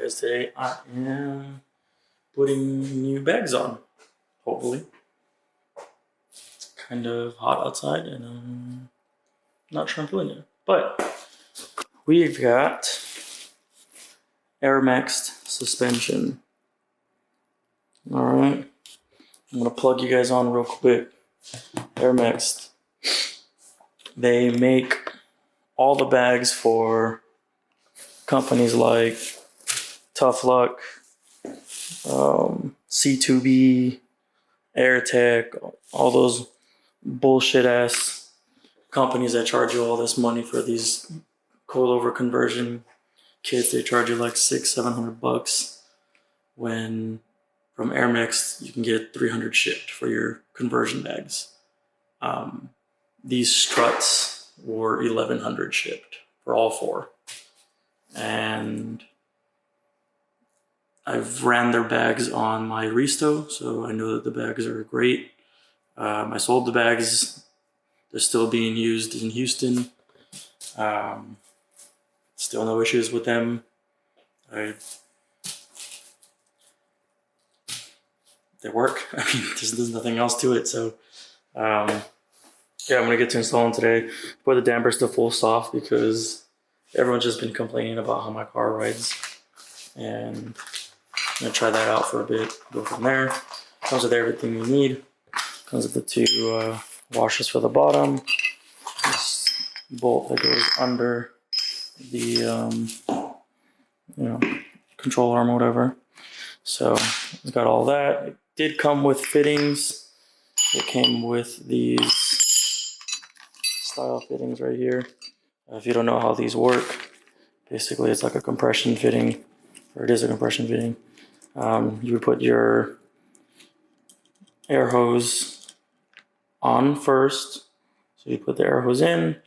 guys today. I am putting new bags on, hopefully. It's kind of hot outside and I'm not sure I'm feeling it. But we've got AirMext suspension. Alright, I'm gonna plug you guys on real quick. AirMext. They make all the bags for companies like Tough Luck, C2B, AirTech, all those bullshit ass companies that charge you all this money for these coilover conversion kits. They charge you like $600-700 when from AirMext you can get 300 shipped for your conversion bags. These Struts were 1100 shipped for all four. And I've ran their bags on my Resto, so I know that the bags are great. I sold the bags. They're still being used in Houston. Still no issues with them. They work. I mean, there's nothing else to it. So, yeah, I'm going to get to installing today. Put the dampers to full soft because everyone's just been complaining about how my car rides. And I'm going to try that out for a bit. Go from there. Comes with everything you need. Comes with the two washers for the bottom. This bolt that goes under the control arm or whatever. So it's got all that. It did come with fittings. It came with these style fittings right here. If you don't know how these work, basically it's like a compression fitting, or it is a compression fitting. You would put your air hose on first. So you put the air hose in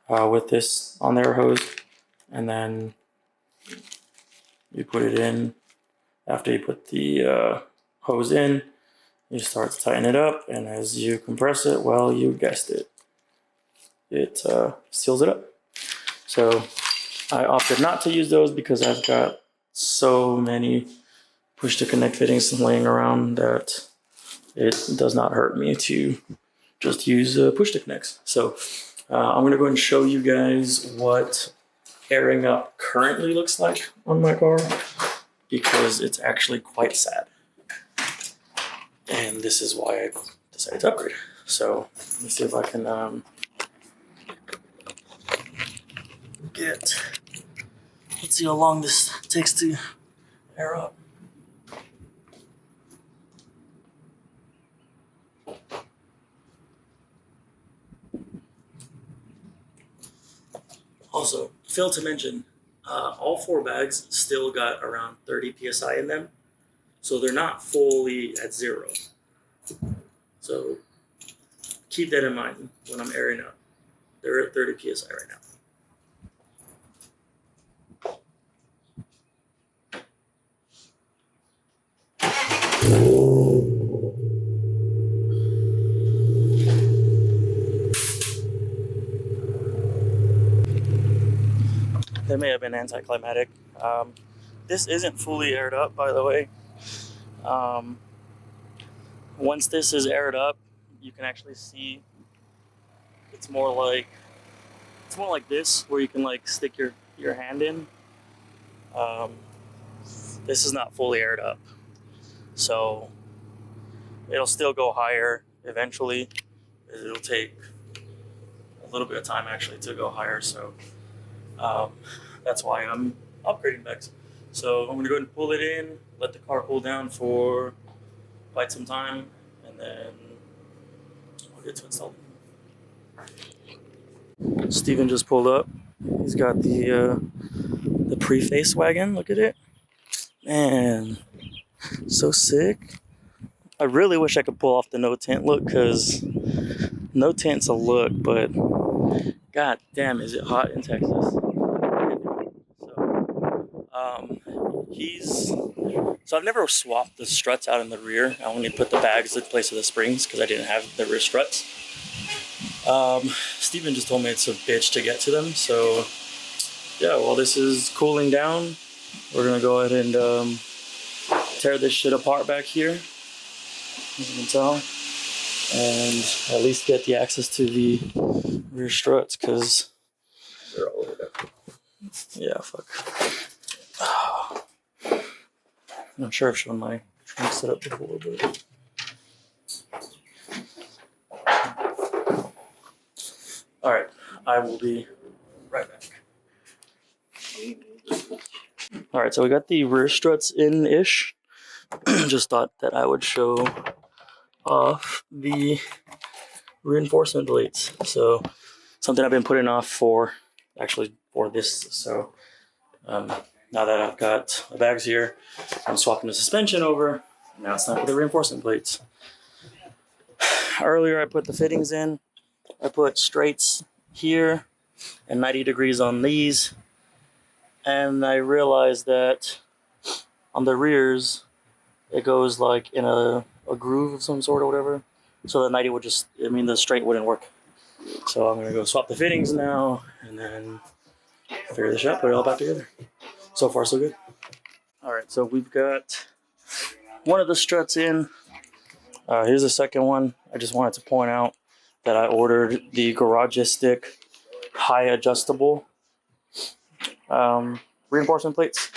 with this on the air hose, and then you put it in. After you put the hose in, you start to tighten it up, and as you compress it, well, you guessed it, it seals it up. So I opted not to use those because I've got so many push-to-connect fittings laying around that it does not hurt me to just use push-to-connects. So I'm going to go ahead and show you guys what airing up currently looks like on my car, because it's actually quite sad. And this is why I decided to upgrade. So let me see if I can let's see how long this takes to air up. Also, failed to mention, all four bags still got around 30 psi in them, so they're not fully at zero. So keep that in mind when I'm airing up. They're at 30 psi right now. That may have been anticlimactic. This isn't fully aired up, by the way. Once this is aired up, you can actually see it's more like this, where you can like stick your hand in. This is not fully aired up, so it'll still go higher eventually. It'll take a little bit of time actually to go higher, so that's why I'm upgrading bags. So I'm gonna go ahead and pull it in, let the car cool down for quite some time, and then I'll get to install it. Steven just pulled up. He's got the pre-face wagon. Look at it, man, so sick. I really wish I could pull off the no tint look, because no tint's a look, but god damn, is it hot in Texas. So I've never swapped the struts out in the rear. I only put the bags in place of the springs because I didn't have the rear struts. Steven just told me it's a bitch to get to them, so yeah, while this is cooling down, we're gonna go ahead and tear this shit apart back here, as you can tell, and at least get the access to the rear struts, because they're all over there. Yeah, fuck. I'm not sure I've shown my trunk setup before, but all right, I will be right back. All right, so we got the rear struts in-ish. Just thought that I would show off the reinforcement plates. So something I've been putting off for this. So now that I've got the bags here, I'm swapping the suspension over. Now it's time for the reinforcement plates. Earlier I put the fittings in. I put straights here and 90 degrees on these. And I realized that on the rears, it goes like in a groove of some sort or whatever. So the 90 would the straight wouldn't work. So I'm gonna go swap the fittings now and then figure this out, put it all back together. So far, so good. All right, so we've got one of the struts in. Here's the second one. I just wanted to point out that I ordered the Garagistic high adjustable reinforcement plates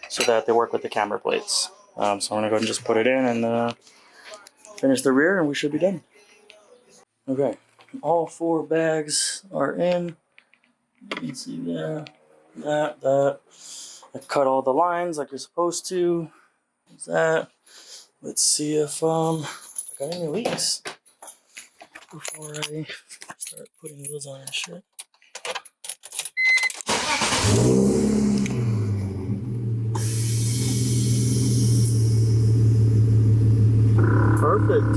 so that they work with the camber plates. So I'm gonna go ahead and just put it in and finish the rear and we should be done. Okay, all 4 bags are in. You can see there, that. I cut all the lines like you're supposed to. There's that. Let's see if I got any leaks before I start putting wheels on and shit. Perfect.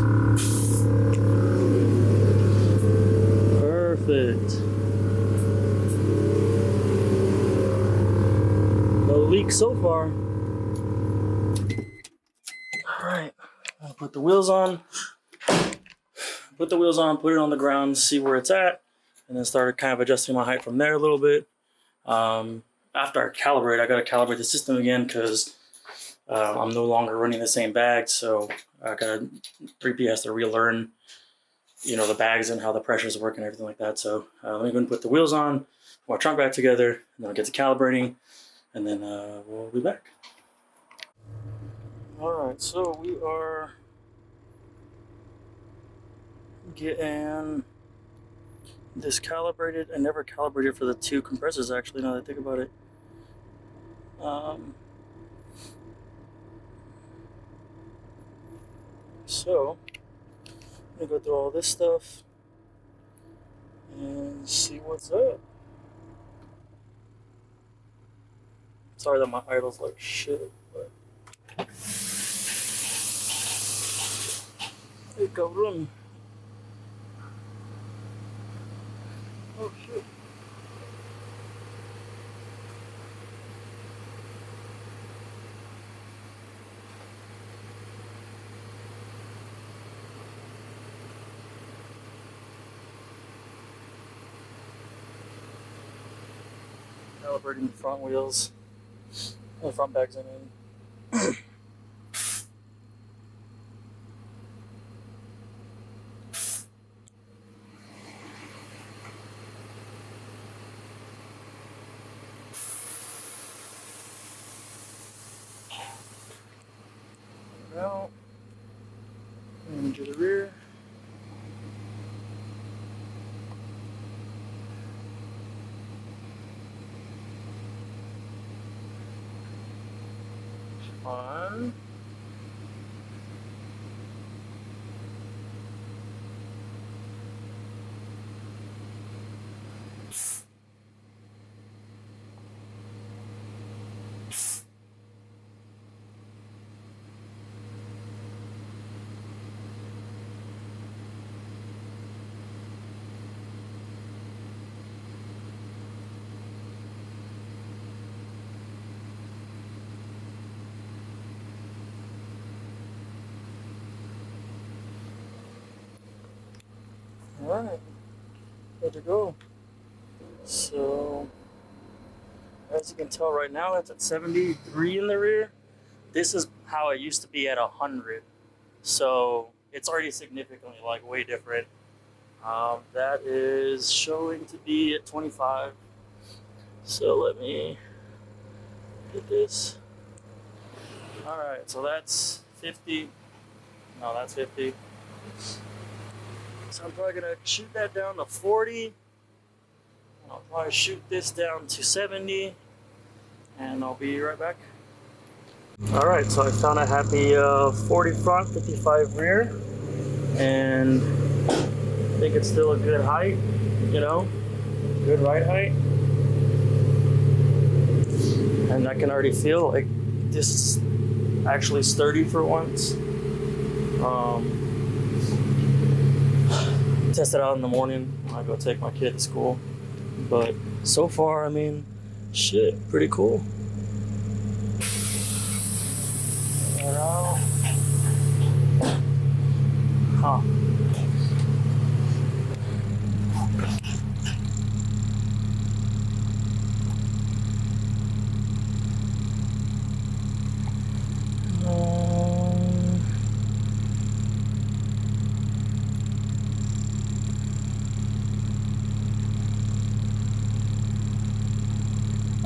Perfect. No leaks so far. Alright. I'll put the wheels on. Put it on the ground, see where it's at, and then start kind of adjusting my height from there a little bit. After I calibrate, I gotta calibrate the system again because I'm no longer running the same bag, so I got 3P has to relearn, the bags and how the pressures work and everything like that. So let me go and put the wheels on, put my trunk back together, and then I'll get to calibrating, and then we'll be back. All right, so we are getting this calibrated. I never calibrated for the 2 compressors actually, now that I think about it. So I'm gonna go through all this stuff and see what's up. Sorry that my idle's like shit, but hey, cabrón. Oh shit. Calibrating the front wheels. The front bags, I mean. Out. And to the rear. On. Alright, good to go. So As you can tell right now, it's at 73 in the rear. This is how it used to be at 100. So it's already significantly like way different. That is showing to be at 25. So let me get this. All right, so that's 50. No, that's 50. So I'm probably gonna shoot that down to 40. I'll probably shoot this down to 70, and I'll be right back. All right, so I found a happy 40 front, 55 rear, and I think it's still a good height, you know, good ride height. And I can already feel like this is actually sturdy for once. Test it out in the morning when I go take my kid to school. But so far, I mean, shit, pretty cool. Huh.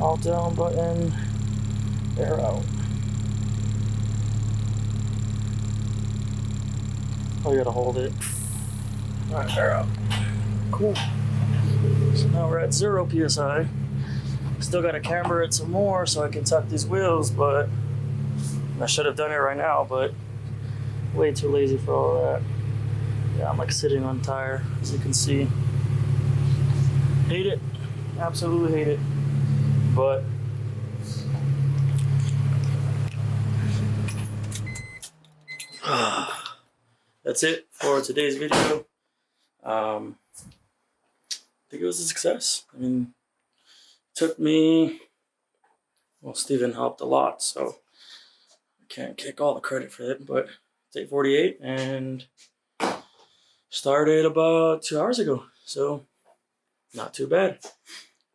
All down button, air out. Oh, you gotta hold it. All right, air out. Cool. So now we're at 0 PSI. Still gotta camber it some more so I can tuck these wheels, but I should have done it right now, but way too lazy for all that. Yeah, I'm like sitting on tire, as you can see. Hate it, absolutely hate it. But that's it for today's video. I think it was a success. I mean, it took me, well, Steven helped a lot, so I can't kick all the credit for it, but it's 8:48 and started about 2 hours ago, so not too bad.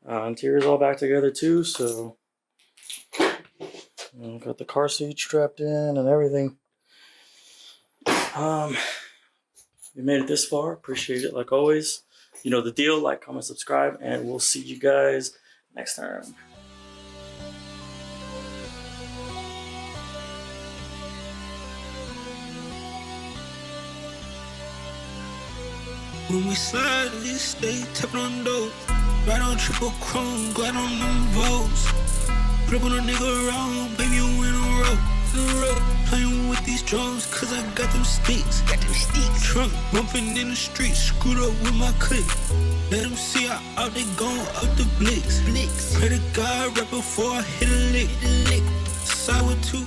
Interior's all back together too, so got the car seat strapped in and everything. You made it this far, appreciate it like always. You know the deal, like, comment, subscribe, and we'll see you guys next time. When we slide, we stay tapping on doors. Ride on triple chrome, glide on them Vogues. Flip on a nigga around, baby, you in a row. Playing with these drums, cause I got them sticks. Trunk bumping in the streets, screwed up with my clip. Let them see how out they gone up the blicks. Pray to God right before I hit a lick. Side with 2